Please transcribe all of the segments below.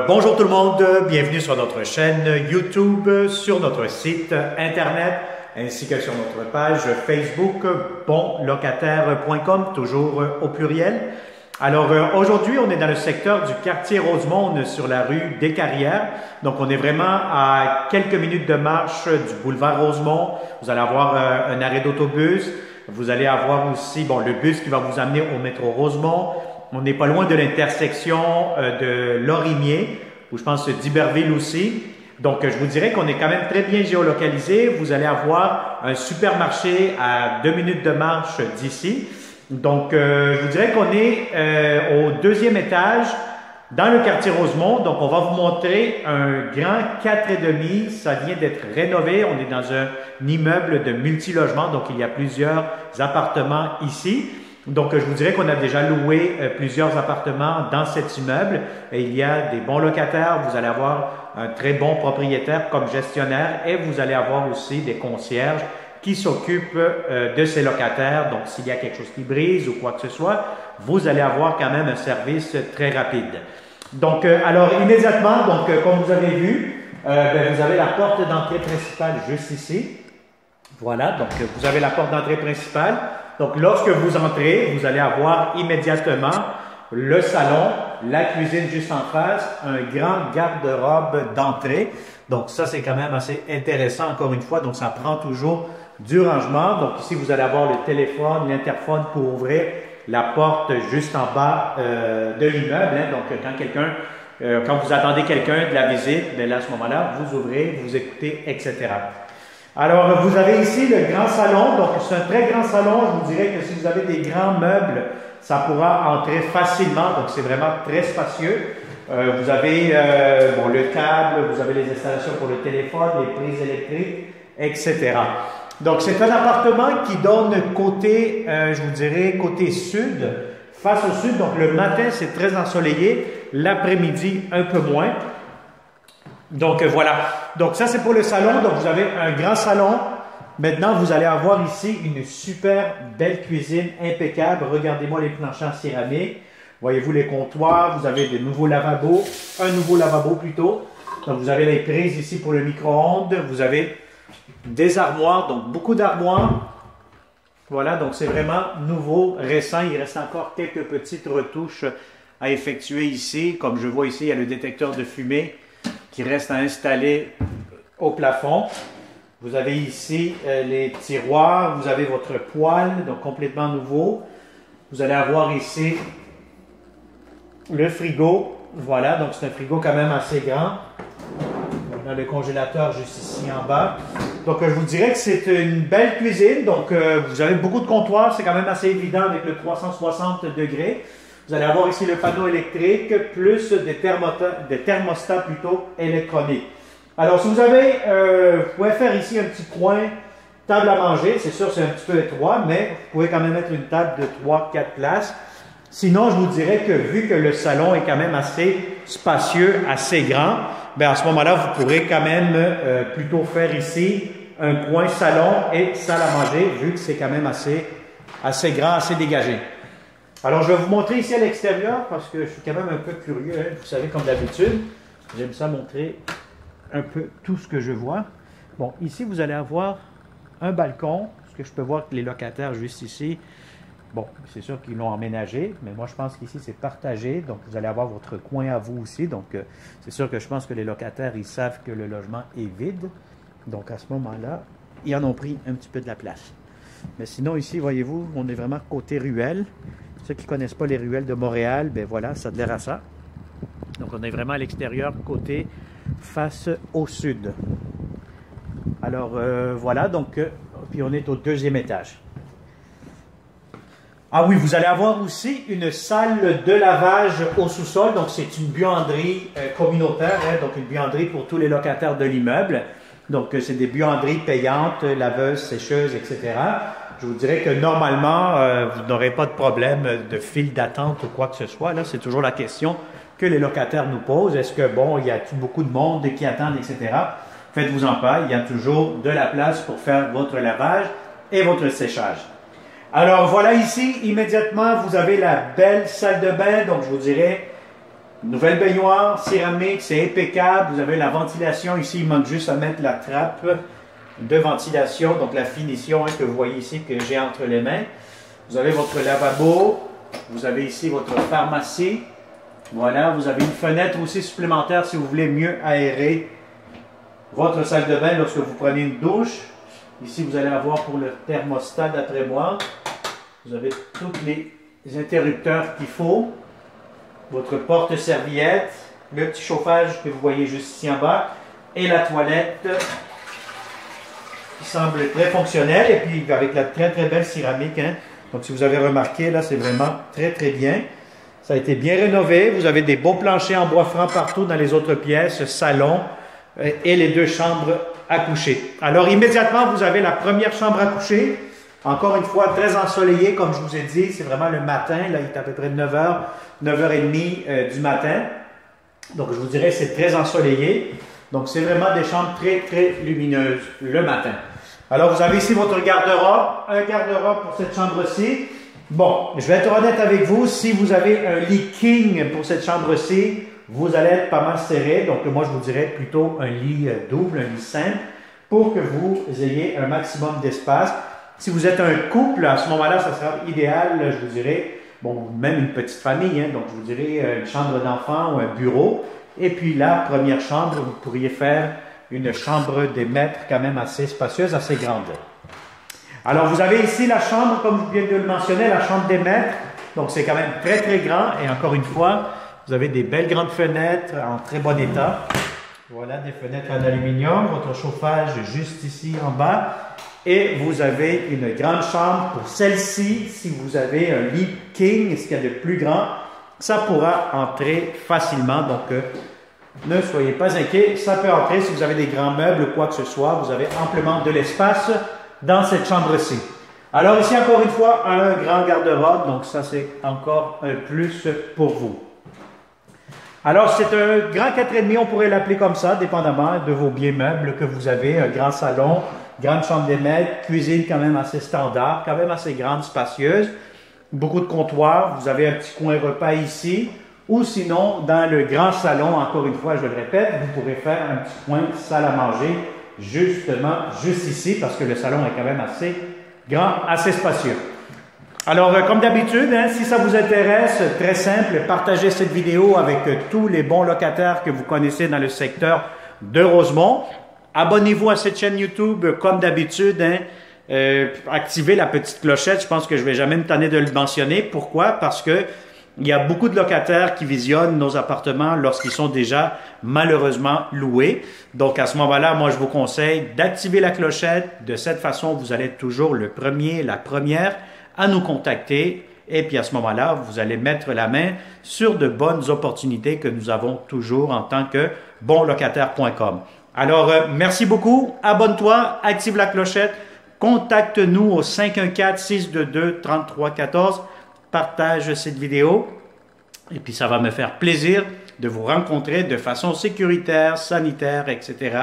Bonjour tout le monde, bienvenue sur notre chaîne YouTube, sur notre site internet, ainsi que sur notre page Facebook bonlocataire.com, toujours au pluriel. Alors aujourd'hui, on est dans le secteur du quartier Rosemont, sur la rue des Carrières. Donc on est vraiment à quelques minutes de marche du boulevard Rosemont. Vous allez avoir un arrêt d'autobus. Vous allez avoir aussi le bus qui va vous amener au métro Rosemont. On n'est pas loin de l'intersection de Lorimier, ou je pense d'Iberville aussi. Donc, je vous dirais qu'on est quand même très bien géolocalisé. Vous allez avoir un supermarché à 2 minutes de marche d'ici. Donc, je vous dirais qu'on est au 2e étage dans le quartier Rosemont. Donc, on va vous montrer un grand 4,5. Ça vient d'être rénové. On est dans un immeuble de multilogement. Donc, il y a plusieurs appartements ici. Donc, je vous dirais qu'on a déjà loué plusieurs appartements dans cet immeuble. Et il y a des bons locataires. Vous allez avoir un très bon propriétaire comme gestionnaire et vous allez avoir aussi des concierges qui s'occupent de ces locataires. Donc, s'il y a quelque chose qui brise ou quoi que ce soit, vous allez avoir quand même un service très rapide. Donc, alors immédiatement, comme vous avez vu, vous avez la porte d'entrée principale juste ici. Voilà, donc vous avez la porte d'entrée principale. Donc, lorsque vous entrez, vous allez avoir immédiatement le salon, la cuisine juste en face, un grand garde-robe d'entrée. Donc, ça, c'est quand même assez intéressant, encore une fois. Donc, ça prend toujours du rangement. Donc, ici, vous allez avoir le téléphone, l'interphone pour ouvrir la porte juste en bas de l'immeuble. Donc, quand vous attendez quelqu'un de la visite, bien là, à ce moment-là, vous ouvrez, vous écoutez, etc. Alors, vous avez ici le grand salon. Donc, c'est un très grand salon. Je vous dirais que si vous avez des grands meubles, ça pourra entrer facilement. Donc, c'est vraiment très spacieux. Vous avez le câble, vous avez les installations pour le téléphone, les prises électriques, etc. Donc, c'est un appartement qui donne côté, je vous dirais, côté sud, face au sud. Donc, le matin, c'est très ensoleillé. L'après-midi, un peu moins. Donc, voilà. Donc, ça, c'est pour le salon. Donc, vous avez un grand salon. Maintenant, vous allez avoir ici une super belle cuisine impeccable. Regardez-moi les planchers en céramique. Voyez-vous les comptoirs. Vous avez de nouveaux lavabos. Un nouveau lavabo plutôt. Donc, vous avez les prises ici pour le micro-ondes. Vous avez des armoires. Donc, beaucoup d'armoires. Voilà. Donc, c'est vraiment nouveau, récent. Il reste encore quelques petites retouches à effectuer ici. Comme je vois ici, il y a le détecteur de fumée qui reste à installer au plafond. Vous avez ici les tiroirs, vous avez votre poêle, donc complètement nouveau. Vous allez avoir ici le frigo. Voilà, donc c'est un frigo quand même assez grand. On a le congélateur juste ici en bas. Donc je vous dirais que c'est une belle cuisine. Donc vous avez beaucoup de comptoirs, c'est quand même assez évident avec le 360 degrés. Vous allez avoir ici le panneau électrique, plus des thermostats plutôt électroniques. Alors, si vous avez, vous pouvez faire ici un petit coin table à manger. C'est sûr, c'est un petit peu étroit, mais vous pouvez quand même mettre une table de 3-4 places. Sinon, je vous dirais que vu que le salon est quand même assez spacieux, assez grand, bien à ce moment-là, vous pourrez quand même plutôt faire ici un coin salon et salle à manger, vu que c'est quand même assez grand, assez dégagé. Alors, je vais vous montrer ici à l'extérieur parce que je suis quand même un peu curieux. Vous savez, comme d'habitude, j'aime ça montrer un peu tout ce que je vois. Bon, ici, vous allez avoir un balcon. Ce que je peux voir que les locataires juste ici, bon, c'est sûr qu'ils l'ont emménagé, mais moi, je pense qu'ici, c'est partagé. Donc, vous allez avoir votre coin à vous aussi. Donc, c'est sûr que je pense que les locataires, ils savent que le logement est vide. Donc, à ce moment-là, ils en ont pris un petit peu de la place. Mais sinon, ici, voyez-vous, on est vraiment côté ruelle. Ceux qui ne connaissent pas les ruelles de Montréal, ben voilà, ça a l'air à ça. Donc, on est vraiment à l'extérieur, côté face au sud. Alors, voilà, donc, puis on est au 2e étage. Ah oui, vous allez avoir aussi une salle de lavage au sous-sol. Donc, c'est une buanderie communautaire, donc une buanderie pour tous les locataires de l'immeuble. Donc, c'est des buanderies payantes, laveuses, sécheuses, etc. Je vous dirais que normalement, vous n'aurez pas de problème de file d'attente ou quoi que ce soit. Là, c'est toujours la question que les locataires nous posent. Est-ce que, bon, il y a beaucoup de monde qui attendent, etc. Faites-vous-en pas, il y a toujours de la place pour faire votre lavage et votre séchage. Alors, voilà ici, immédiatement, vous avez la belle salle de bain. Donc, je vous dirais, Nouvelle baignoire, céramique, c'est impeccable. Vous avez la ventilation ici, il manque juste à mettre la trappe de ventilation, donc la finition que vous voyez ici que j'ai entre les mains. Vous avez votre lavabo, vous avez ici votre pharmacie. Voilà, vous avez une fenêtre aussi supplémentaire si vous voulez mieux aérer votre salle de bain lorsque vous prenez une douche. Ici, vous allez avoir pour le thermostat d'après moi. Vous avez tous les interrupteurs qu'il faut. Votre porte-serviette, le petit chauffage que vous voyez juste ici en bas et la toilette qui semble très fonctionnelle et puis avec la très belle céramique. Hein. Donc si vous avez remarqué, là c'est vraiment très bien. Ça a été bien rénové. Vous avez des beaux planchers en bois franc partout dans les autres pièces, salon et les 2 chambres à coucher. Alors immédiatement, vous avez la première chambre à coucher. Encore une fois, très ensoleillée, comme je vous ai dit, c'est vraiment le matin. Là, il est à peu près 9h, 9h30 du matin. Donc, je vous dirais, c'est très ensoleillé. Donc, c'est vraiment des chambres très lumineuses le matin. Alors, vous avez ici votre garde-robe. Un garde-robe pour cette chambre-ci. Bon, je vais être honnête avec vous. Si vous avez un lit king pour cette chambre-ci, vous allez être pas mal serré. Donc, moi, je vous dirais plutôt un lit double, un lit simple, pour que vous ayez un maximum d'espace. Si vous êtes un couple, à ce moment-là, ça sera idéal, je vous dirais, bon, même une petite famille, hein, donc je vous dirais une chambre d'enfant ou un bureau. Et puis la première chambre, vous pourriez faire une chambre des maîtres quand même assez spacieuse, assez grande. Alors, vous avez ici la chambre, comme je viens de le mentionner, la chambre des maîtres. Donc, c'est quand même très grand. Et encore une fois, vous avez des belles grandes fenêtres en très bon état. Voilà, des fenêtres en aluminium. Votre chauffage juste ici en bas. Et vous avez une grande chambre pour celle-ci. Si vous avez un lit king, ce qu'il y a de plus grand, ça pourra entrer facilement. Donc, ne soyez pas inquiets. Ça peut entrer si vous avez des grands meubles ou quoi que ce soit. Vous avez amplement de l'espace dans cette chambre-ci. Alors ici, encore une fois, un grand garde-robe. Donc, ça, c'est encore un plus pour vous. Alors, c'est un grand 4,5, on pourrait l'appeler comme ça, dépendamment de vos biens meubles que vous avez. Un grand salon, grande chambre des maîtres, cuisine quand même assez standard, quand même assez grande, spacieuse. Beaucoup de comptoirs, vous avez un petit coin repas ici. Ou sinon, dans le grand salon, encore une fois, je le répète, vous pourrez faire un petit coin salle à manger, justement, juste ici, parce que le salon est quand même assez grand, assez spacieux. Alors, comme d'habitude, hein, si ça vous intéresse, très simple, partagez cette vidéo avec tous les bons locataires que vous connaissez dans le secteur de Rosemont. Abonnez-vous à cette chaîne YouTube, comme d'habitude. Hein, activez la petite clochette. Je pense que je ne vais jamais me tanner de le mentionner. Pourquoi? Parce que il y a beaucoup de locataires qui visionnent nos appartements lorsqu'ils sont déjà malheureusement loués. Donc, à ce moment-là, moi, je vous conseille d'activer la clochette. De cette façon, vous allez être toujours le premier, la première à nous contacter. Et puis, à ce moment-là, vous allez mettre la main sur de bonnes opportunités que nous avons toujours en tant que bonlocataire.com. Alors, merci beaucoup. Abonne-toi, active la clochette. Contacte-nous au 514-622-3314. Partage cette vidéo et puis ça va me faire plaisir de vous rencontrer de façon sécuritaire, sanitaire, etc.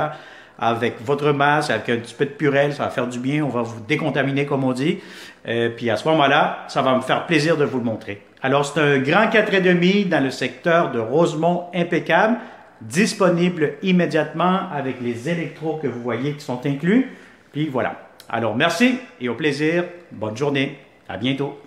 avec votre masque, avec un petit peu de Purell, ça va faire du bien, on va vous décontaminer comme on dit. Puis à ce moment-là, ça va me faire plaisir de vous le montrer. Alors c'est un grand 4,5 dans le secteur de Rosemont, impeccable, disponible immédiatement avec les électros que vous voyez qui sont inclus. Puis voilà. Alors merci et au plaisir, bonne journée, à bientôt.